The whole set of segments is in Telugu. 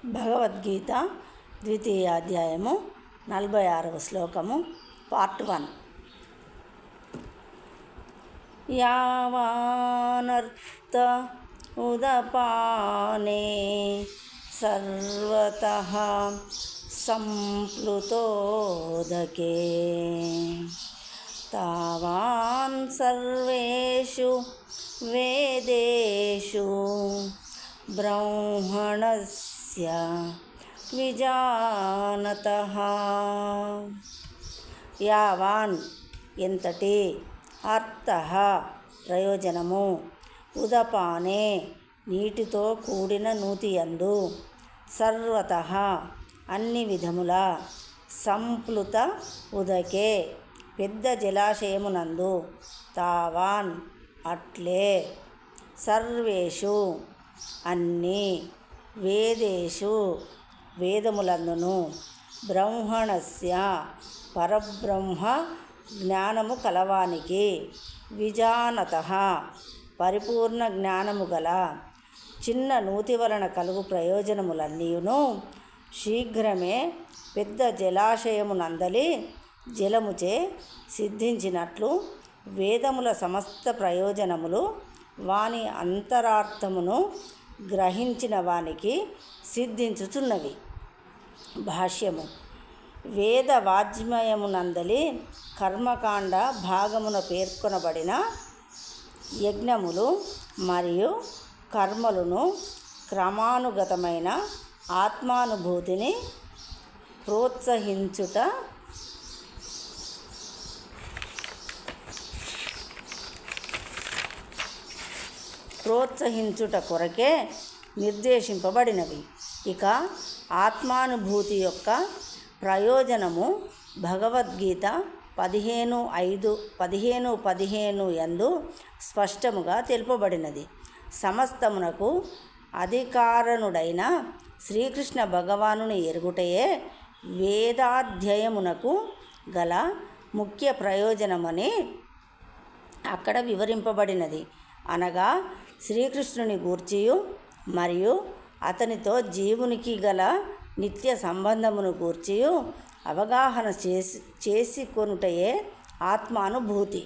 భగవద్గీత ద్వితీయ అధ్యాయము 46వ శ్లోకము పార్ట్ 1. యావానర్థ ఉదపానే సర్వతః సంప్లుతోదకే తావాన్ సర్వేషు వేదేషు బ్రహ్మణస్య విజానతః. యావాన్ ఎంతటి, అర్థః ప్రయోజనము, ఉదపానే నీటితో కూడిన నూతియందు, సర్వతః అన్ని విధముల, సంప్లుత ఉదకే పెద్ద జలాశయమునందు, తావాన్ అట్లే, సర్వేషు అన్ని, వేదేషు వేదములందును, బ్రహ్మణస్య పరబ్రహ్మ జ్ఞానము కలవానికి, విజానతః పరిపూర్ణ జ్ఞానము గల చిన్న నూతి వలన కలుగు ప్రయోజనములన్నీయును శీఘ్రమే పెద్ద జలాశయమునందలి జలముచే సిద్ధించినట్లు వేదముల సమస్త ప్రయోజనములు వాని అంతరార్థమును గ్రహించిన వానికి సిద్ధించుచున్నవి. భాష్యము. వేద వాజ్మయమునందలి కర్మకాండ భాగమున పేర్కొనబడిన యజ్ఞములు మరియు కర్మలను క్రమానుగతమైన ఆత్మానుభూతిని ప్రోత్సహించుట కొరకే నిర్దేశింపబడినవి. ఇక ఆత్మానుభూతి యొక్క ప్రయోజనము భగవద్గీత 15:15 యందు స్పష్టముగా తెలుపబడినది. సమస్తమునకు అధికారణుడైన శ్రీకృష్ణ భగవానుని ఎరుగుటయే వేదాధ్యయమునకు గల ముఖ్య ప్రయోజనమని అక్కడ వివరింపబడినది. అనగా శ్రీకృష్ణుని గూర్చియు మరియు అతనితో జీవునికి గల నిత్య సంబంధమును గూర్చియు అవగాహన చేసుకొనుటయే ఆత్మానుభూతి.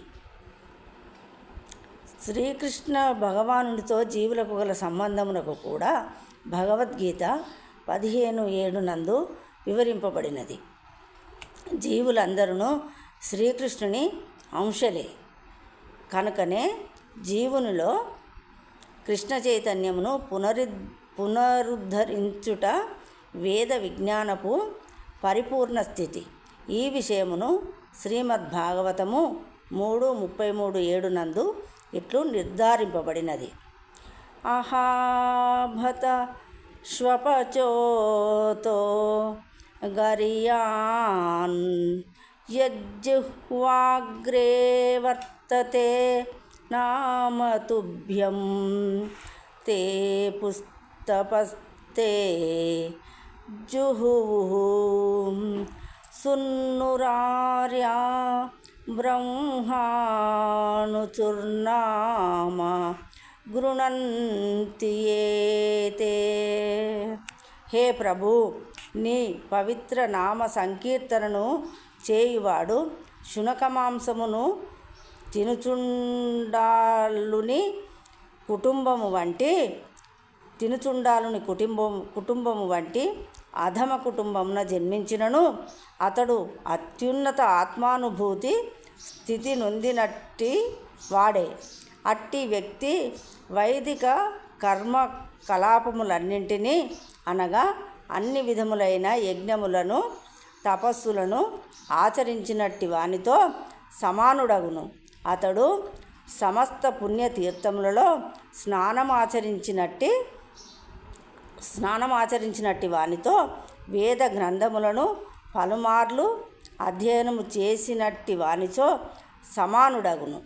శ్రీకృష్ణ భగవానునితో జీవులకు గల సంబంధమునకు కూడా భగవద్గీత 15:7 నందు వివరింపబడినది. జీవులందరూ శ్రీకృష్ణుని అంశలే కనుకనే జీవునిలో కృష్ణ చైతన్యమును పునరుద్ధరించుట వేద విజ్ఞానపు పరిపూర్ణ స్థితి. ఈ విషయమును శ్రీమద్భాగవతము 3:33-7 నందు ఇట్లు నిర్ధారింపబడినది. అహాభత శ్వపచోతో గరియాన్ యజ్జిహ్వాగ్రే వర్తతే నామతుభ్యం తే పుస్తపస్తే జుహుః సున్నురార్యా బ్రహ్మాణుచుర్నామ గృణంతి యేతే. హే ప్రభు, నీ పవిత్ర నామ సంకీర్తనను చేయువాడు శునకమాంసమును తినుచుండాలుని కుటుంబము వంటి అధమ కుటుంబమున జన్మించినను అతడు అత్యున్నత ఆత్మానుభూతి స్థితి నొందినట్టి వాడే. అట్టి వ్యక్తి వైదిక కర్మకలాపములన్నింటినీ అనగా అన్ని విధములైన యజ్ఞములను తపస్సులను ఆచరించినట్టి వానితో సమానుడగును. అతడు సమస్త పుణ్యతీర్థములలో స్నానమాచరించినట్టి వానితో వేద గ్రంథములను పలుమార్లు అధ్యయనము చేసినట్టి వానితో సమానుడగును.